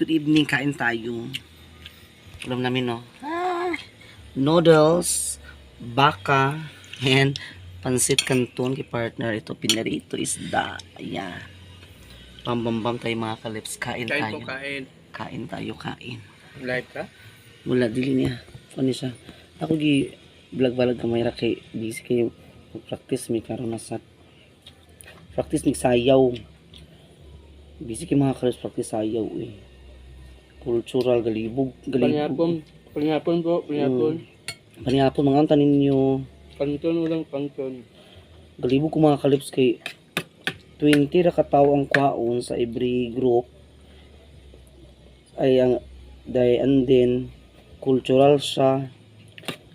good evening. Kain tayo. Alam namin, no? Noodles, baka, and pansit canton kay partner. Ito, pinarito isda. Ayan. Pambambam tayo mga kalips. Kain tayo. Kain. Kain tayo, kain. Live ka? Wala, dili niya. Ano siya? Ako gi vlog-vlog kamay ra kay busy kayo. Mag-practice mi karon nasa practice mig sayaw. Busy kay mga kalips practice sayaw eh. Cultural galibog. Pangyapon po. Pangyapon mga tanin niyo. Kanton ulang kanton. Galibog ko mga kalips kay 20 ra ka tawo ang kwaon sa every group. Ay ang and then cultural siya.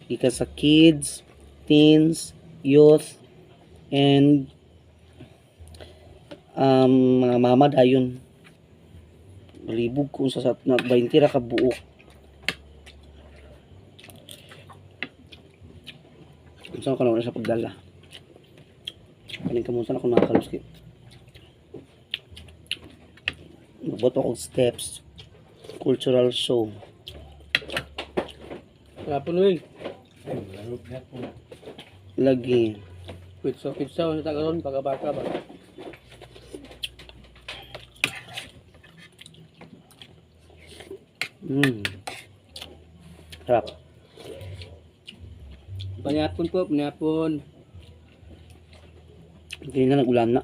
Ika sa kids, teens, youth, and mga mama dayon. Malibog kung sa 20 ra ka buok. Saan ka naman sa pagdala? Kaling ka muna ako mga kaluskit. Maboto akong steps. Cultural show. Kapon wing. Lagi. Pizza sa tagaron pagkabaka ba. Sarap. Pangyapon po, pangyapon. Hindi na nag-ulan na.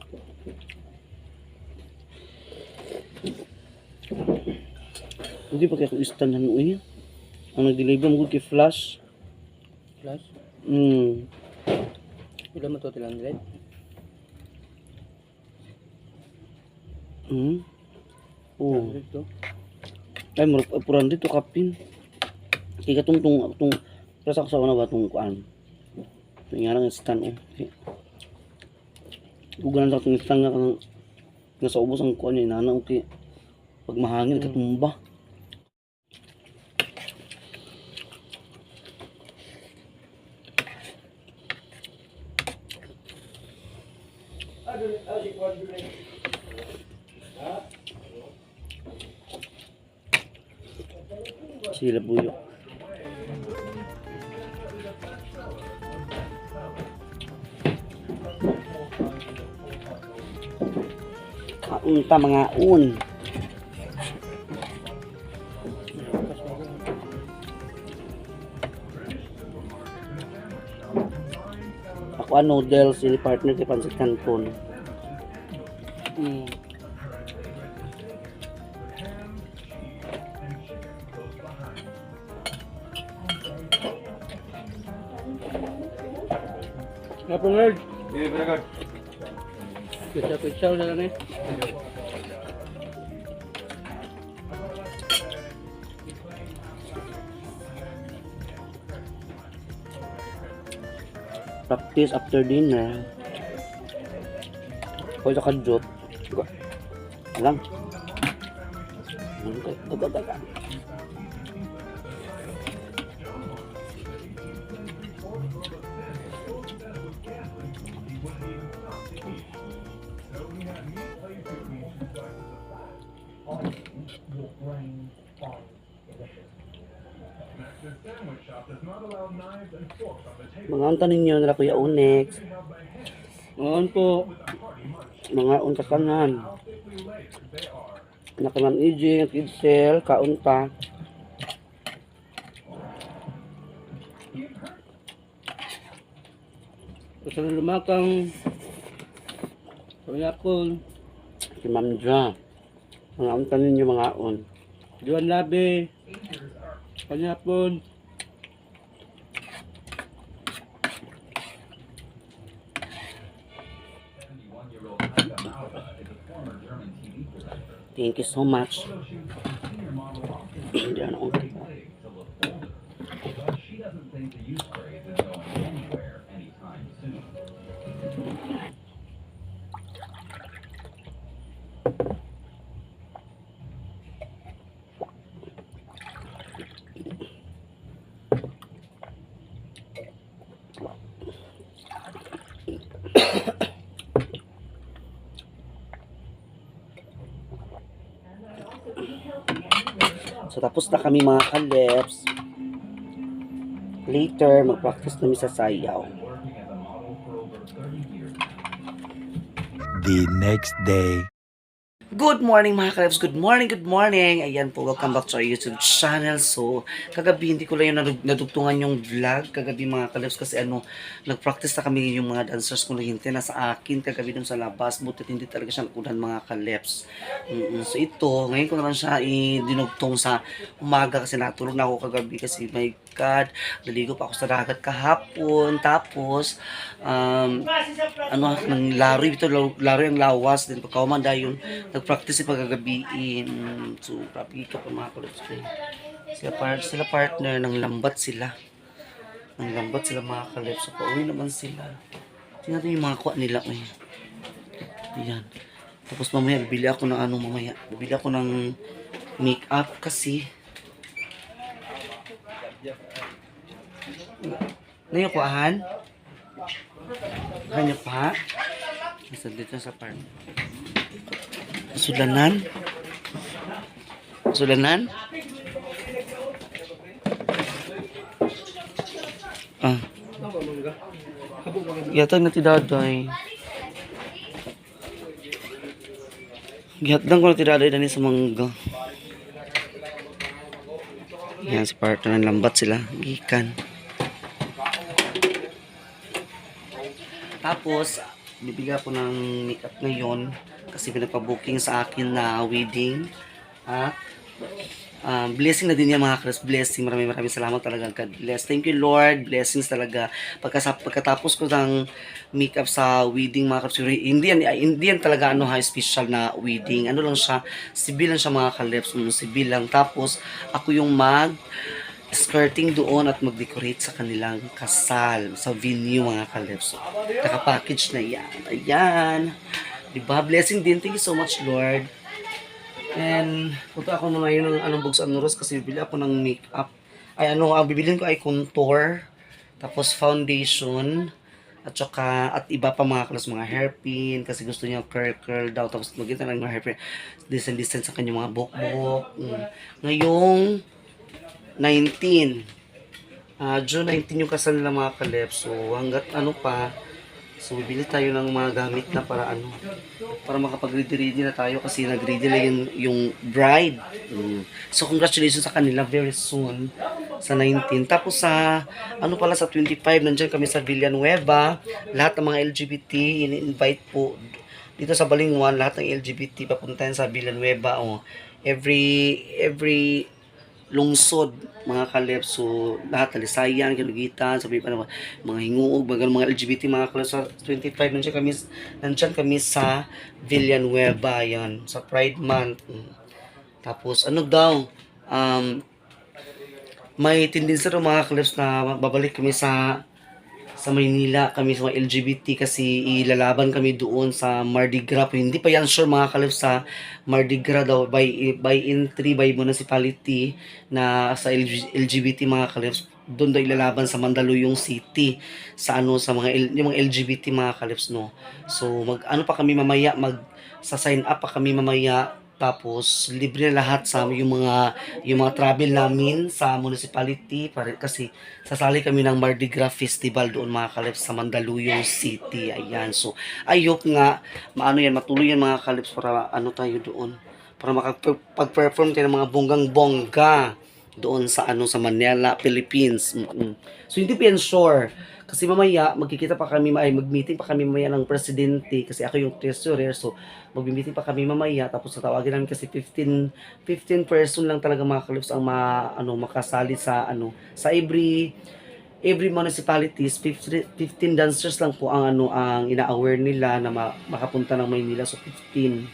Hindi pa kaya kung istan hanuin. Ang nag-deliver mo kay Flash. Flash? Ilan mo to tilang red? Oo. Ito. Ay, marap apuran dito kapin. Kaya itong prasak sa una ba itong kuan. Ito nga lang istan o. Guganan sa itong istan nga kang nasa ubos ang kuan niya. Inana okay. Pag mahangin, katumba. Sila buyo. Kaunta mga un. Ako noodles, sili partner kay pansit canton. Kapon wing. Pizza na lang eh. Practice after dinner. Pwede ka jot. Alam. Daga. Mga unta ninyo nila Kuya Onyx. Ngayon po. Mga unta kanan. Nakaman EJ, Kidsel, kaunta. Gusto na lumakang. Pangyapon. Si Ma'am Ja. Mga unta ninyo mga on. Juan Labi. Pangyapon. Thank you so much. Diyan ako. So tapos na kami mga kaleps. Later, mag-practice namin sa sayaw. The next day. Good morning mga kalabs, good morning, good morning. Ayan po, welcome back to our YouTube channel. So, kagabi hindi ko lang yung nadugtungan yung vlog. Kagabi mga kalabs kasi nag-practice na kami yung mga dancers kung hintay na sa akin. Kagabi dun sa labas, butit hindi talaga siya nakunan mga kalabs. So ito, ngayon ko naman siya dinugtong sa umaga kasi natulog na ako kagabi kasi my God, naligo pa ako sa dagat kahapon. Tapos, ng laro ito, laro yung lawas. Then pagkaumanda yun, nag-practice yung pagkagabiin. So, grabe ka pa mga kalabs ko. Sila partner, ng lambat sila. Ng lambat sila mga kalabs. So, pauwi naman sila. Tingnan natin yung mga kuha nila. Ayan. Tapos mamaya, bibili ako ng mamaya. Bibili ako ng make-up kasi. Ngayon kuhaan? Kanya pa? Nasa dito sa park. Sulanan? Sulanan? Yata na ti daday. Gihatdan ko na ti daday dani sa mangga. Yan si partner ng lambat sila. Gikan. Tapos, bibigyan ko ng makeup ngayon kasi pinagpa-booking sa akin na wedding. At blessing na din yan mga Chris. Blessing. Maraming salamat talaga. God bless. Thank you Lord. Blessings talaga. Pagkatapos ko ng makeup sa wedding mga Chris, hindi yan talaga special na wedding. Ano lang siya, civil lang siya mga Chris. Civil lang. Tapos, ako yung skirting doon at mag-decorate sa kanilang kasal sa venue mga kalipso. Naka-package na yan. Ayan. Diba? Blessing din. Thank you so much, Lord. And, punta ako muna yun ng Bugs Anuros kasi bibili ako ng makeup. Ang bibilin ko ay contour, tapos foundation, at iba pa mga kalas, mga hairpin, kasi gusto niya curl daw, tapos magkita lang mga hairpin, design sa kanyang mga buhok. Ngayong 19. June 19 yung kasal nila mga kalep. So, hanggat pa. So, bibili tayo ng mga gamit na para makapag-ready na tayo kasi nag-ready na yung bride. So, congratulations sa kanila very soon sa 19. Tapos sa, sa 25, nandiyan kami sa Villanueva. Lahat ng mga LGBT, ini-invite po dito sa Balingwan, lahat ng LGBT papuntahan sa Villanueva. Every lungsod mga kalep, so lahat Talisayan, Kilugitan, sabi pa naman mga Hinguog, mga LGBT mga kalep. Sa 25 nandiyan kami sa Villanueva yan, sa Pride Month. Tapos may tendency rin mga kalep na babalik kami sa Maynila, kami sa mga LGBT kasi ilalaban kami doon sa Mardi Gras. Hindi pa yan sure mga kalip sa Mardi Gras daw by entry by municipality na sa LGBT mga kalip. Doon daw ilalaban sa Mandaluyong City sa yung mga LGBT mga kalips no. So pa kami mamaya, sa sign up pa kami mamaya. Tapos libre na lahat sa yung mga travel namin sa municipality kasi sasali kami ng Mardi Gras Festival doon mga kalips sa Mandaluyong City. Ayan. So ayok nga matuloy yan mga kalips para tayo doon. Para makapag-perform tayo ng mga bonggang-bongga doon sa Manila, Philippines. So hindi pa yan sure. Kasi mamaya mag-meeting pa kami mamaya ng presidente kasi ako yung treasurer. So mag-meeting pa kami mamaya tapos tatawagin namin kasi 15 person lang talaga mga kalips ang makasali sa every municipalities. 15 dancers lang po ang ina-aware nila na makapunta ng Maynila. So 15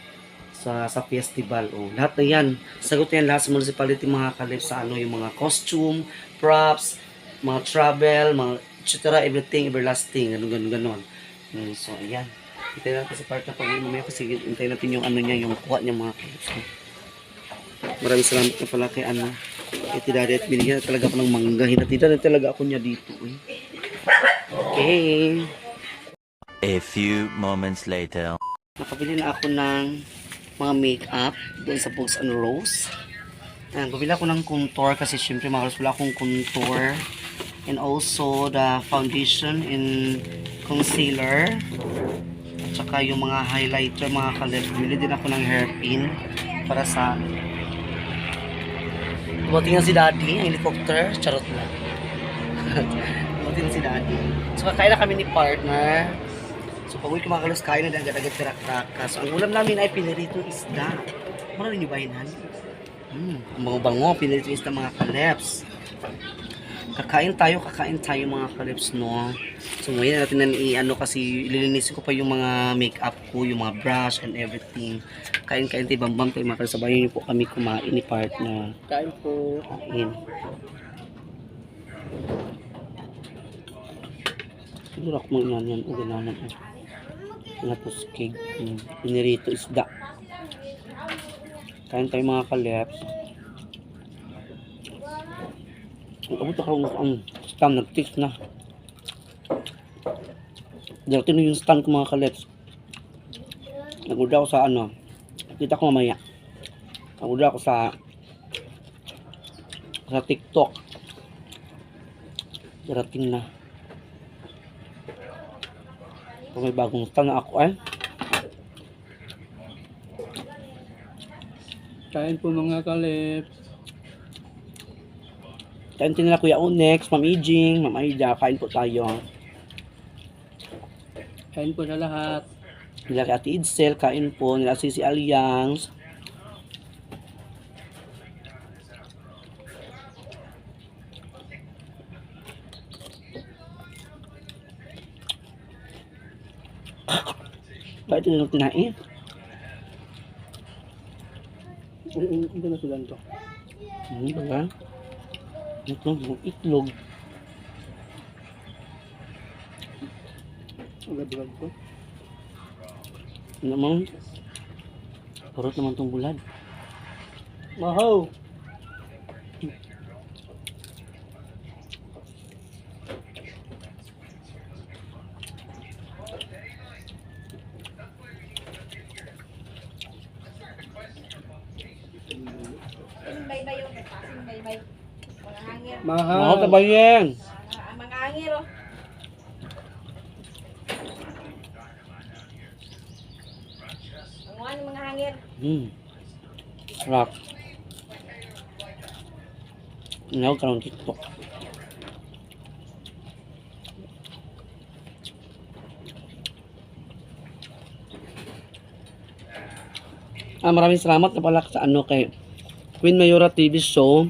sa festival. Lahat na yan. Sagot yan lahat sa municipality mga kalips sa yung mga costume, props, mga travel, mga etc. Everything, everlasting. Ganon. So, ayan. Hintayin natin sa part na pag-uwi mamaya kasi hintayin natin yung yung kuha niya mga kalips. Maraming salamat na pala kay Tidari at binigyan na talaga ako ng mangga. Hinatid na talaga ako niya dito. Okay. A few moments later. Nakabili na ako ng mga makeup doon sa Bogs and Rose. Ayan, bumili ako ng contour kasi syempre mga kalos wala akong contour. And also the foundation and concealer. At saka yung mga highlighter, mga kalip. Bumili din ako ng hairpin para sa dumating na si Daddy, ang helicopter. Charot na. Dumating na si Daddy. So kakain na kami ni partner. So pag uwi ko mga kalos, kain na din agad-agad tirak-raka. So ang ulam namin ay piniritong isda. Muna rin yung bahinan. Ang bango-bango, piniritong isda mga kaleps. Kakain tayo mga kalips, no? So ngayon natin na i-ano kasi ililinisin ko pa yung mga makeup ko, yung mga brush and everything. Kain-kain tayo, bambam tayo mga kalips. Sabayan niyo po kami kumain ni partner. Kain po. Kain. Siguro ako mga inanyan o gananan. Napos cake. Pinirito isda. Kain tayo mga kalips. Abot ako ang stand, nag-tick na. Dati na yung stand ko mga kalips. Nag-order ako sa ano. Kita ko mamaya. Nag-order ako sa TikTok. Darating na. So, may bagong stand na ako eh. Kain po mga kalips. Kain din nila Kuya Onyx, Ma'am Ijing, Ma'am Aida, kain po tayo. Kain po sa lahat. Nila kay Ate Idsel, kain po. Nila Sisi Alliance. Bakit ito yung tinain? Ito na sila ito. Baga? Ito, yung itlog. Ulad-ulad po. Ano naman? Parot naman itong bulad. Mahaw! Baybay yung kasing baybay. Mga hangir. Mahaw! Mahal tabayin! Mga hangir oh. Ang mga hangir. Sarap. Inaw ka ng TikTok. Maraming salamat na pala sa ano kay Queen Mayora TV show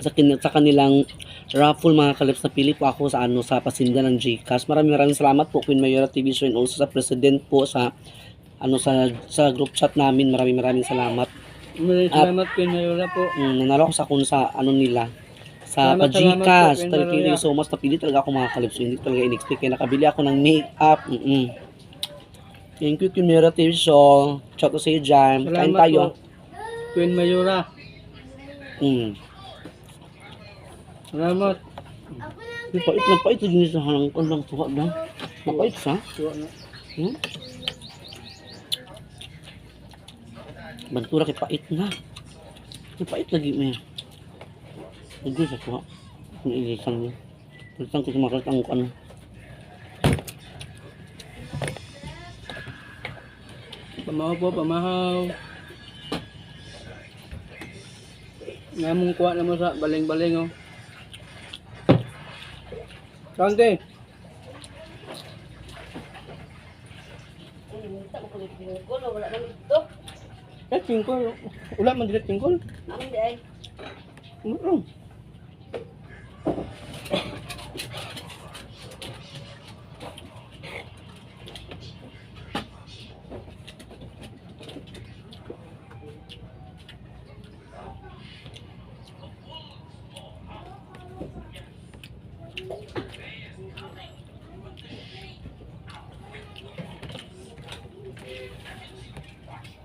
sa kanilang raffle mga kalips na pili po ako sa ano sa pasinda ng GCash. Maraming salamat po Queen Mayora TV show and also sa president po sa ano sa group chat namin. Maraming salamat. Maraming salamat kay Mayora po. Nanalo ko sa kung sa ano nila sa Salamat pa-GCash. po, Thank you so much. Napili talaga ako mga kalips. Hindi talaga in-expect kaya nakabili ako ng makeup. Thank you Queen Mayora TV show. Shout out sa iyo dyan. Kain Salamat tayo. po, Queen Mayora. Salamat. Napait din sa hanang kandang tuwa lang. Napait sa? Tuwa na. Bantura kay pait na. Napait lagi niya. Hindi sa tuwa. Ilisan niya. Ilisan ko sumakat ang ano. Pamahaw po, pamahaw. Nga mong kuha na mo sa baling-baling oh. Kante. Minta mo kulit tingkol, wala naman ito. Tingkol. Wala man dili tingkol. Namin di ay.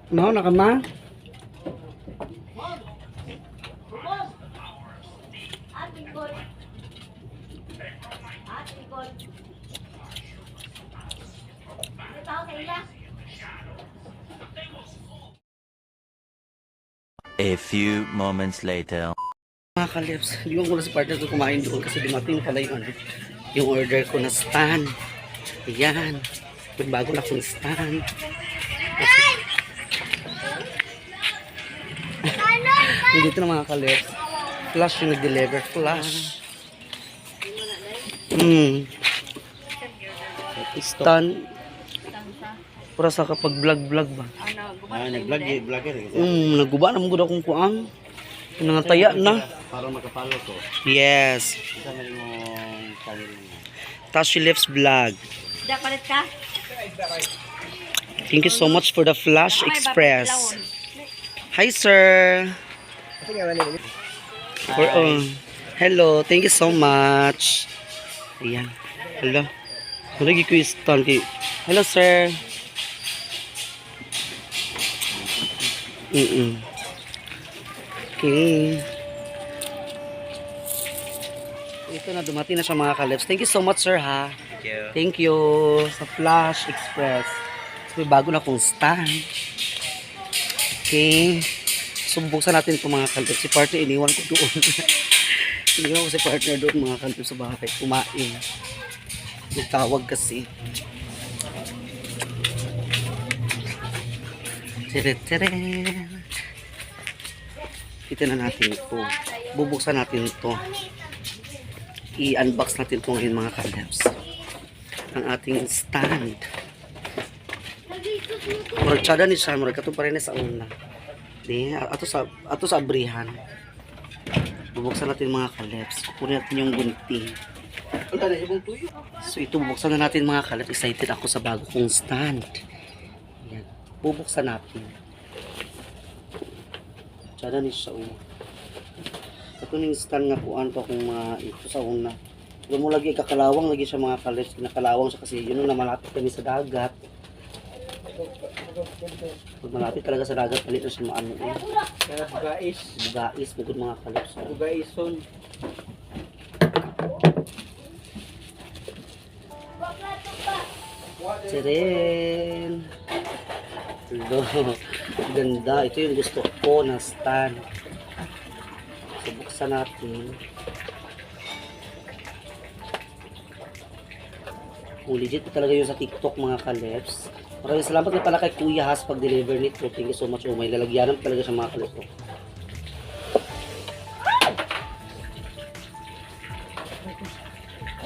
Mau na ka ma? Tingkol. Tingkol. Ito ako kaila. A few moments later. Mga kalips, hindi ko na si partner ko kumain doon kasi dumating pala yung, yung order ko na stand. Ayan. Yung bago na akong stand. Kasi, dito na mga kalips. Flash yung nag-deliver. Flash. Stand. Para sa kapag vlog-vlog ba? Nag-vlogger. Naguba na mga akong kuang. Nangantaya na. Para makapalo ko. Yes. Isa na yung channel mo. Tashi Lips Vlog. Dapat ka? Thank you so much for the Flash Express. Hi, sir. Hello. Thank you so much. Ayan. Hello. Lagi ko istan kay. Hello, sir. Okay. Ito na, dumating na siya mga kalips. Thank you so much, sir, ha. Thank you sa Flash Express. So, may bago na akong stand. Okay. So, buksan natin ito mga kalips. Si partner, iniwan ko doon. Iniwan ko si partner doon mga kalips sa bahay. Kumain. Nagtawag kasi. Tire-tire. Kita na natin ito. Bubuksan natin ito. I-unbox natin ito ngayon mga kalips. Ang ating stand. Murag tsada ni siya. Murag ito pa rin sa una. Di, ato sa abrihan. Bubuksan natin mga kalips. Kunin natin yung gunting. So ito bubuksan na natin mga kalips. Excited ako sa bago kong stand. Yan. Bubuksan natin. Tsada ni siya. Ito yung stand nga kuan pa kung mga ito sa una. Pero mo lagi kakalawang lagi siya mga kalips. Nakalawang siya kasi yun na malapit kami sa dagat. Pag malapit talaga sa dagat, palit na siya maano eh. Bugais. Bugais, bugod mga kalips. Bugaison. Siren. Hello. Ganda. Ito yung gusto ko na stand. So, buksan natin. Legit talaga yung sa TikTok mga kalips. Maraming salamat na pala kay Kuya Has pag-deliver nito. Thank you so much. May lalagyanan talaga siya mga kalips.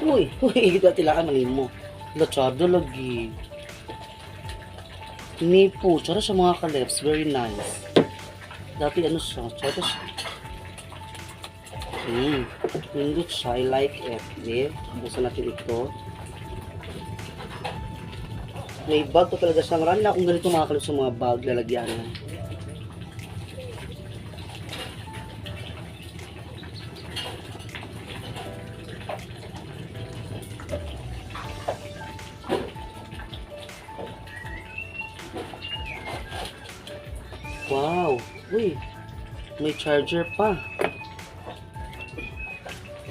Uy, kita tilaan mo. Lachado lagi. Nipo, tsara siya mga kalips. Very nice. Dati ano siya, tsara siya. Nindot siya. I like it. Okay? Busan natin ito. May bag ko talaga siya. Marami na akong ganito mga kalips sa mga bag lalagyanan. Wow! Uy! May charger pa.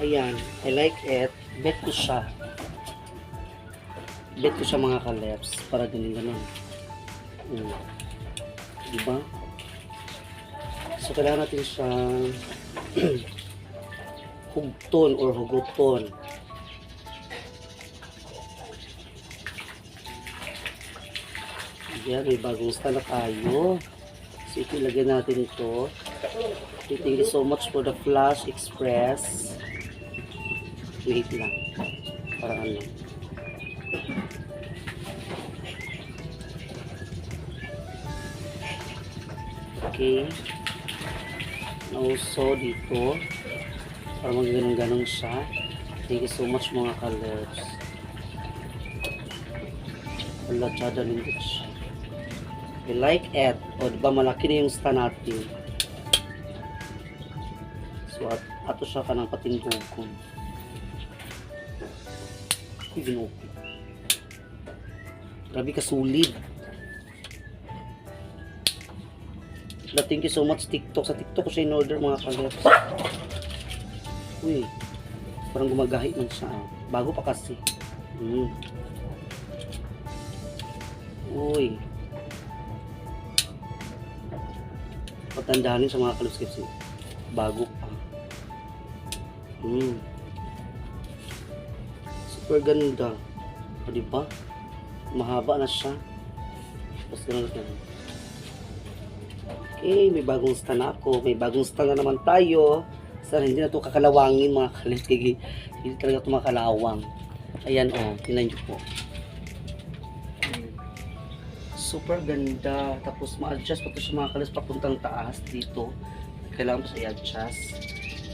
Ayan. I like it. Bet ko siya. Bet ko siya mga kalips. Para ganun. Diba? So, kailangan natin siya hugton or huguton. Ayan. May bagong stand na tayo. So, ito ilagay natin ito. Thank you so much for the Flash Express. Wait lang. Para ano. Okay. Also, dito. Para mag-ganong-ganong siya. Thank you so much mga colors. Wala, tsada nindot siya. I like it. O, diba malaki na yung stand natin. So, ato siya ka ng patinggugon. Uy, ginuko. Grabe ka sulid. Thank you so much TikTok. Sa TikTok ko siya in-order mga kalers. Uy, parang gumagahi man siya. Bago pa kasi. Uy. dapat tandahanin sa mga kalips kasi bago pa. Super ganda. O, diba? Mahaba na siya. Tapos ganun na. Okay, may bagong stand na ako. May bagong stand na naman tayo. Sana hindi na ito kakalawangin mga kalips. Hindi talaga ito makalawang. Ayan o, tingnan nyo po. Super ganda. Tapos ma-adjust pa ito sa mga kalips papuntang taas dito. Kailangan pa siya i-adjust.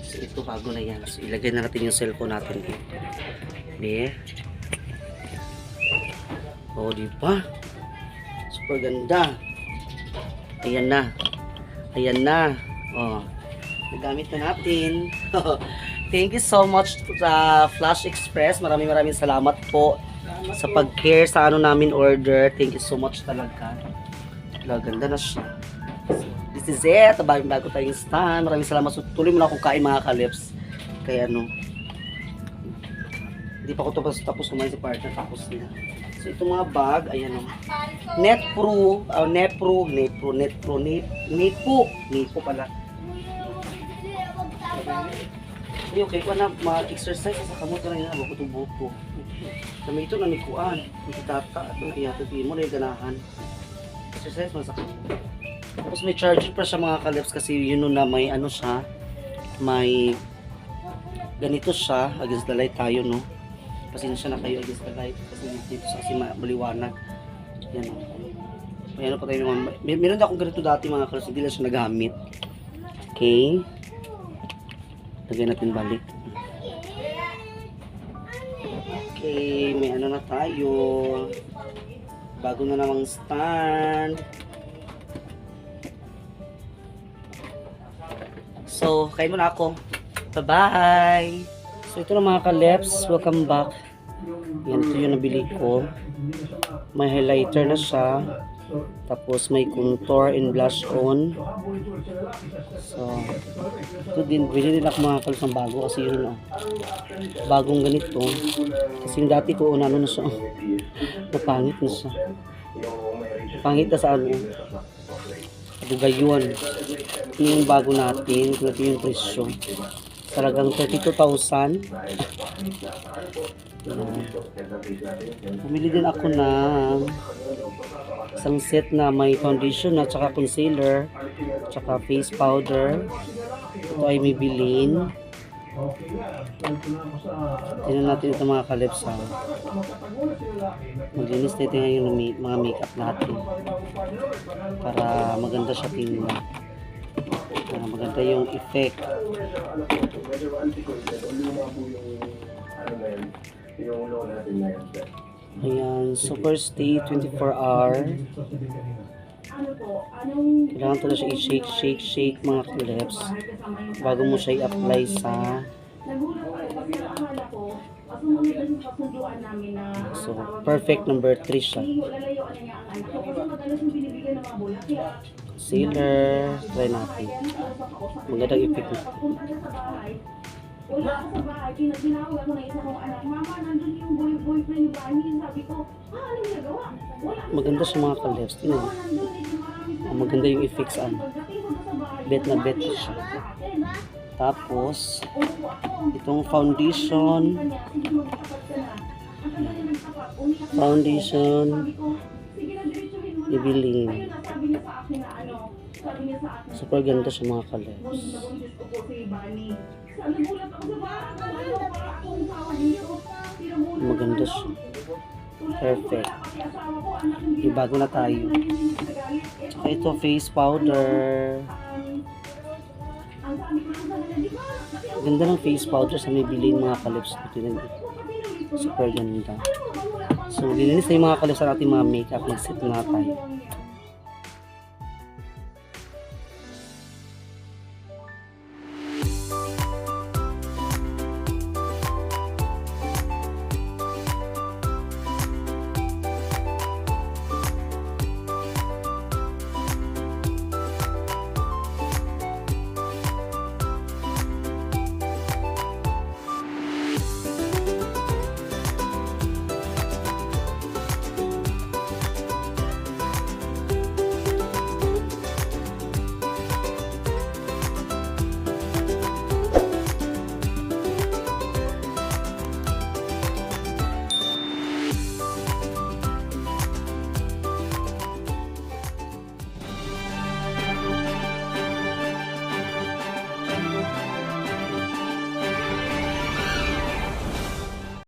So ito bago na yan. So ilagay na natin yung cellphone natin dito. Di? O, diba? Super ganda. Ayan na. Ayan na. O, nagamit na natin. Thank you so much sa Flash Express. Maraming salamat po sa pag-care sa ano namin order. Thank you so much talaga. Ganda na siya. This is it. Bago tayong stand. Maraming salamat. So, tuloy mo na akong kain mga kalips. Kaya ano, hindi pa ako tapos kumain sa partner. Tapos na. So, itong mga bag, ayan o. Nepo pala. Hindi, okay ko na mag-exercise sa kamot ka na yun. Buko-buko. Kami ito na nikuan. Hindi tata. Ito na mo na yung ganahan. Exercise mo sa kamot. Tapos may charger pa siya mga kalips kasi yun na may ano siya. May ganito siya. Against the light tayo, no? Pasensya na kayo against the light. Kasi dito sa kasi maliwanag. Yan o. May ano pa tayo naman. Meron akong ganito dati mga kalips. Hindi lang siya nagamit. Okay. Lagay natin balik. Okay, may ano na tayo. Bago na namang stand. So, kain muna ako. Bye-bye! So, ito na mga kaleps. Welcome back. Yan, ito yung nabili ko. May highlighter na siya. Tapos may contour and blush on. So, ito din, bili din ako mga kaleps ng bago kasi yun bagong ganito. Kasi yung dati ko, ano na siya. Napangit na siya. Napangit na sa ano. Dugayon. Ito yung bago natin. Ito yung presyo. Talagang 32,000. Bumili din ako ng isang set na may foundation at saka concealer at saka face powder. Ito ay may bilin. Tignan natin ito mga kalips ha. Maglinis natin ngayon ng mga makeup natin para maganda siya tingnan. Para maganda yung effect. Ayan, Super Stay 24-hour. Kailangan talaga siya i-shake mga kalips bago mo siya i-apply sa so, perfect number 3 siya. Concealer, try natin. Magandang effect na. Wala ako sa bahay, tinawag ako ng isa kong anak, mama, nandun yung boyfriend ni Bani, sabi ko, ano ginagawa? Maganda siya mga kalips. Maganda yung effect sa ano. Bet na bet siya. Tapos, itong foundation. Ibilin. Super ganda siya mga kalips. Maganda siya. Perfect. Ibago na tayo. Tsaka ito face powder. Ganda ng face powder sa may bilhin mga kalips. Super ganda. So, lilinis na yung mga kalips sa ating mga makeup. Mag-set na tayo.